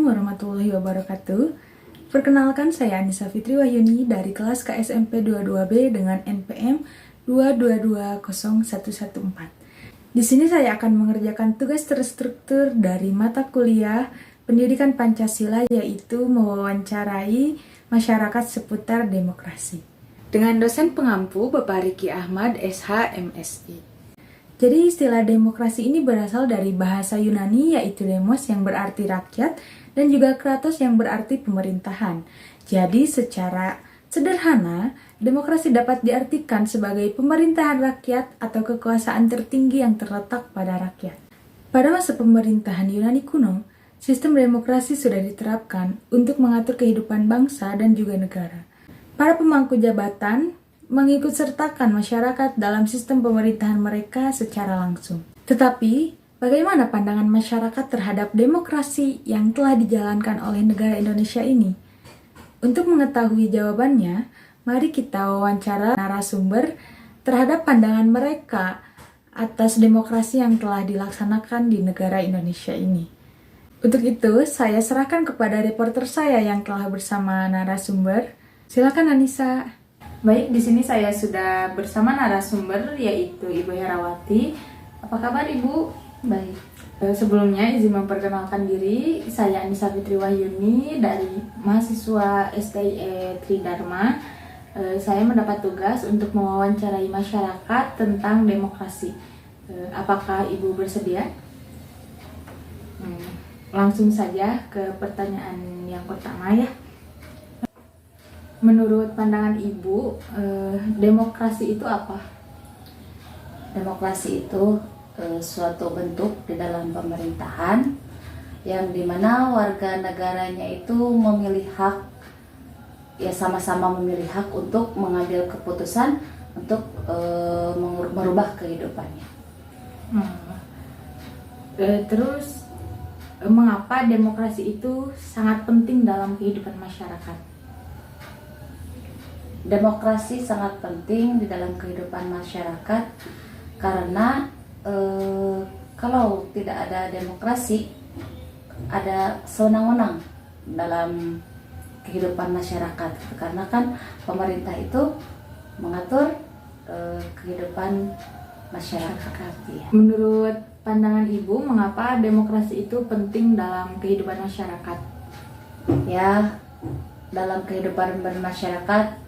Assalamualaikum warahmatullahi wabarakatuh. Perkenalkan, saya Anissa Fitri Wahyuni dari kelas KSMP 22B dengan NPM 2220114. Di sini saya akan mengerjakan tugas terstruktur dari mata kuliah Pendidikan Pancasila, yaitu mewawancarai masyarakat seputar demokrasi. Dengan dosen pengampu Bapak Riki Ahmad, SH, MSI. Jadi istilah demokrasi ini berasal dari bahasa Yunani, yaitu demos yang berarti rakyat dan juga kratos yang berarti pemerintahan. Jadi secara sederhana, demokrasi dapat diartikan sebagai pemerintahan rakyat atau kekuasaan tertinggi yang terletak pada rakyat. Pada masa pemerintahan Yunani kuno, sistem demokrasi sudah diterapkan untuk mengatur kehidupan bangsa dan juga negara. Para pemangku jabatan mengikutsertakan masyarakat dalam sistem pemerintahan mereka secara langsung. Tetapi, bagaimana pandangan masyarakat terhadap demokrasi yang telah dijalankan oleh negara Indonesia ini? Untuk mengetahui jawabannya, mari kita wawancara narasumber terhadap pandangan mereka atas demokrasi yang telah dilaksanakan di negara Indonesia ini. Untuk itu, saya serahkan kepada reporter saya yang telah bersama narasumber. Silakan Anissa. Baik, di sini saya sudah bersama narasumber, yaitu Ibu Herawati. Apa kabar Ibu? Baik. Sebelumnya izin memperkenalkan diri, saya Anissa Fitri Wahyuni dari mahasiswa STIE Tridharma. Saya mendapat tugas untuk mewawancarai masyarakat tentang demokrasi. Apakah Ibu bersedia? Langsung saja ke pertanyaan yang pertama ya. Menurut pandangan Ibu, demokrasi itu apa? Demokrasi itu suatu bentuk di dalam pemerintahan yang dimana warga negaranya itu memilih hak, ya sama-sama memilih hak untuk mengambil keputusan untuk merubah kehidupannya. Terus, mengapa demokrasi itu sangat penting dalam kehidupan masyarakat? Demokrasi sangat penting di dalam kehidupan masyarakat karena kalau tidak ada demokrasi, ada sewenang-wenang dalam kehidupan masyarakat. Karena kan pemerintah itu mengatur kehidupan masyarakat. Ya. Menurut pandangan Ibu, mengapa demokrasi itu penting dalam kehidupan masyarakat? Ya, dalam kehidupan bermasyarakat,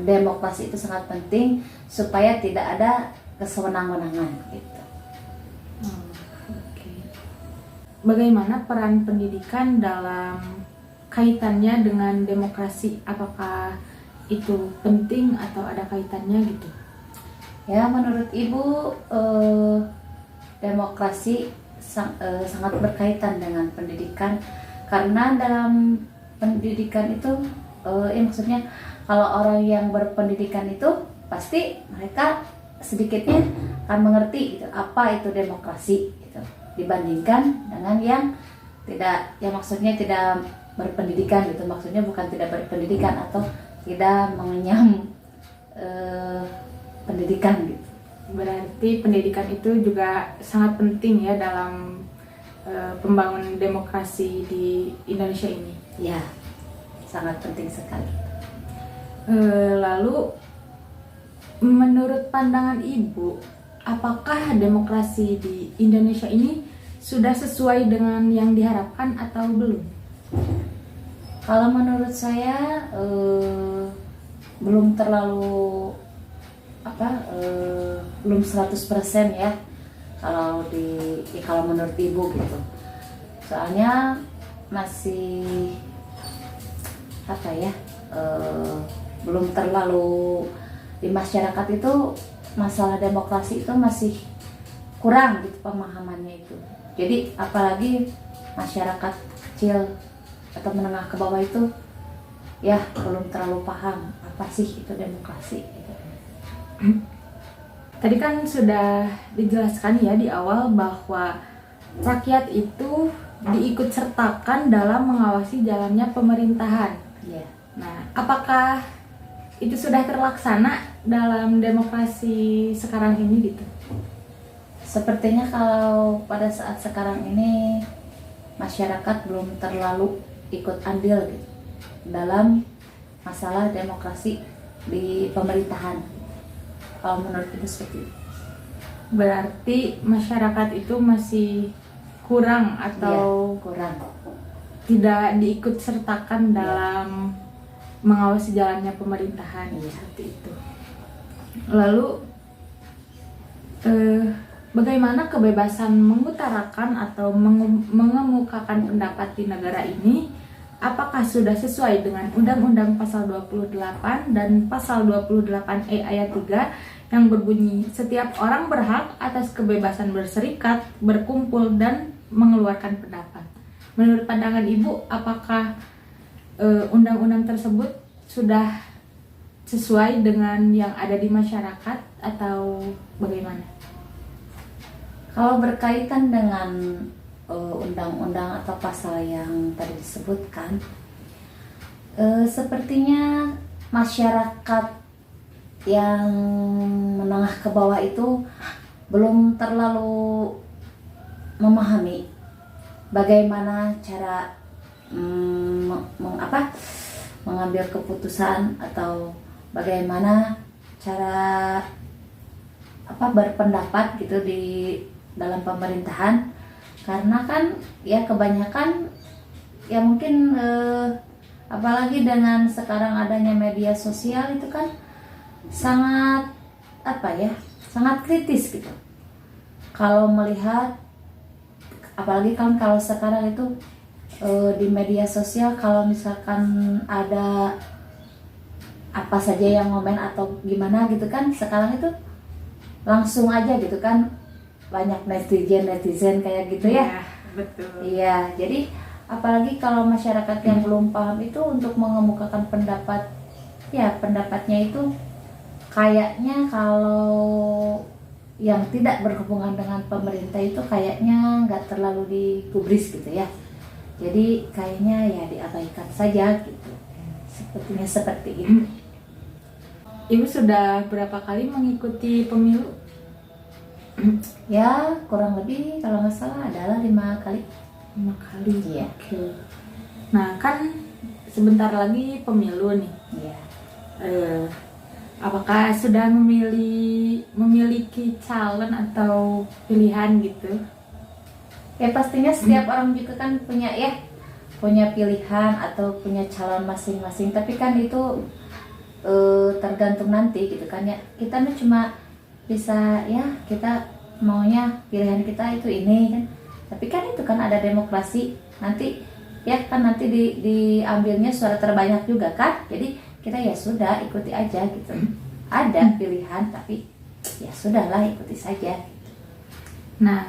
demokrasi itu sangat penting supaya tidak ada kesewenang-wenangan gitu. Okay. Bagaimana peran pendidikan dalam kaitannya dengan demokrasi? Apakah itu penting atau ada kaitannya gitu? Ya, menurut Ibu demokrasi sangat berkaitan dengan pendidikan karena dalam pendidikan itu maksudnya kalau orang yang berpendidikan itu pasti mereka sedikitnya akan mengerti gitu, apa itu demokrasi gitu, dibandingkan dengan yang tidak, yang maksudnya tidak berpendidikan gitu, maksudnya bukan tidak berpendidikan atau tidak mengenyam pendidikan gitu. Berarti pendidikan itu juga sangat penting ya dalam pembangunan demokrasi di Indonesia ini. Ya, sangat penting sekali. Lalu menurut pandangan Ibu, apakah demokrasi di Indonesia ini sudah sesuai dengan yang diharapkan atau belum? Kalau menurut saya belum terlalu belum 100% ya. Kalau menurut Ibu gitu. Soalnya masih belum terlalu di masyarakat itu masalah demokrasi itu masih kurang gitu pemahamannya itu. Jadi apalagi masyarakat kecil atau menengah ke bawah itu ya belum terlalu paham apa sih itu demokrasi gitu. Tadi kan sudah dijelaskan ya di awal bahwa rakyat itu diikutsertakan dalam mengawasi jalannya pemerintahan. Yeah. Nah, apakah itu sudah terlaksana dalam demokrasi sekarang ini gitu? Sepertinya kalau pada saat sekarang ini masyarakat belum terlalu ikut andil gitu, dalam masalah demokrasi di pemerintahan. Kalau menurut Ibu seperti itu. Berarti masyarakat itu masih kurang atau kurang. tidak diikut sertakan dalam mengawasi jalannya pemerintahan, seperti itu. Lalu bagaimana kebebasan mengutarakan atau mengemukakan pendapat di negara ini? Apakah sudah sesuai dengan Undang-Undang Pasal 28 dan Pasal 28E ayat 3 yang berbunyi setiap orang berhak atas kebebasan berserikat, berkumpul, dan mengeluarkan pendapat? Menurut pandangan Ibu, apakah undang-undang tersebut sudah sesuai dengan yang ada di masyarakat atau bagaimana? Kalau berkaitan dengan undang-undang atau pasal yang tadi disebutkan, sepertinya masyarakat yang menengah ke bawah itu belum terlalu memahami bagaimana cara mengambil keputusan atau bagaimana cara berpendapat gitu di dalam pemerintahan. Karena kan ya kebanyakan ya mungkin apalagi dengan sekarang adanya media sosial itu kan sangat sangat kritis gitu. Kalau melihat apalagi kan kalau sekarang itu di media sosial, kalau misalkan ada apa saja yang komen atau gimana gitu kan, sekarang itu langsung aja gitu kan, banyak netizen kayak gitu ya. Betul. Iya, jadi apalagi kalau masyarakat yang belum paham itu untuk mengemukakan pendapat, ya pendapatnya itu kayaknya kalau yang tidak berhubungan dengan pemerintah itu kayaknya nggak terlalu digubris gitu ya. Jadi kayaknya ya diabaikan saja gitu. Sepertinya seperti itu. Ibu sudah berapa kali mengikuti pemilu? Ya kurang lebih kalau nggak salah adalah 5 kali. 5 kali. Iya. Oke. Nah kan sebentar lagi pemilu nih. Iya. Apakah sudah memiliki calon atau pilihan gitu? Ya pastinya setiap orang juga kan punya pilihan atau punya calon masing-masing. Tapi kan itu tergantung nanti gitu kan ya. Kita cuma bisa ya kita maunya pilihan kita itu ini kan. Tapi kan itu kan ada demokrasi. Nanti ya kan nanti diambilnya suara terbanyak juga kan. Jadi kita ya sudah ikuti aja gitu. Ada pilihan tapi ya sudahlah ikuti saja. Nah,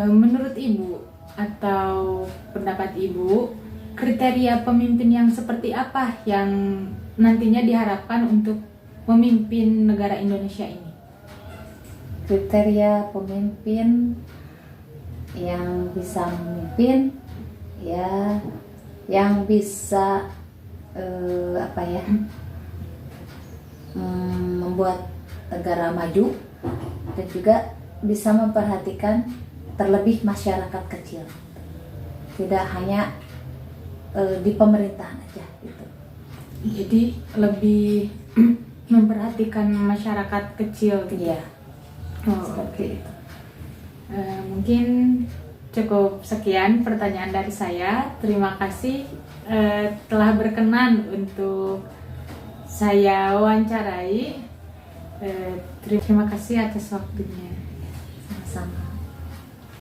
menurut Ibu atau pendapat Ibu, kriteria pemimpin yang seperti apa yang nantinya diharapkan untuk memimpin negara Indonesia ini? Kriteria pemimpin yang bisa memimpin ya, yang bisa membuat negara maju dan juga bisa memperhatikan terlebih masyarakat kecil, tidak hanya di pemerintahan aja gitu. Jadi lebih memperhatikan masyarakat kecil gitu. Iya. Oke. Mungkin cukup sekian pertanyaan dari saya. Terima kasih telah berkenan untuk saya wawancarai. Terima kasih atas waktunya. Sama-sama.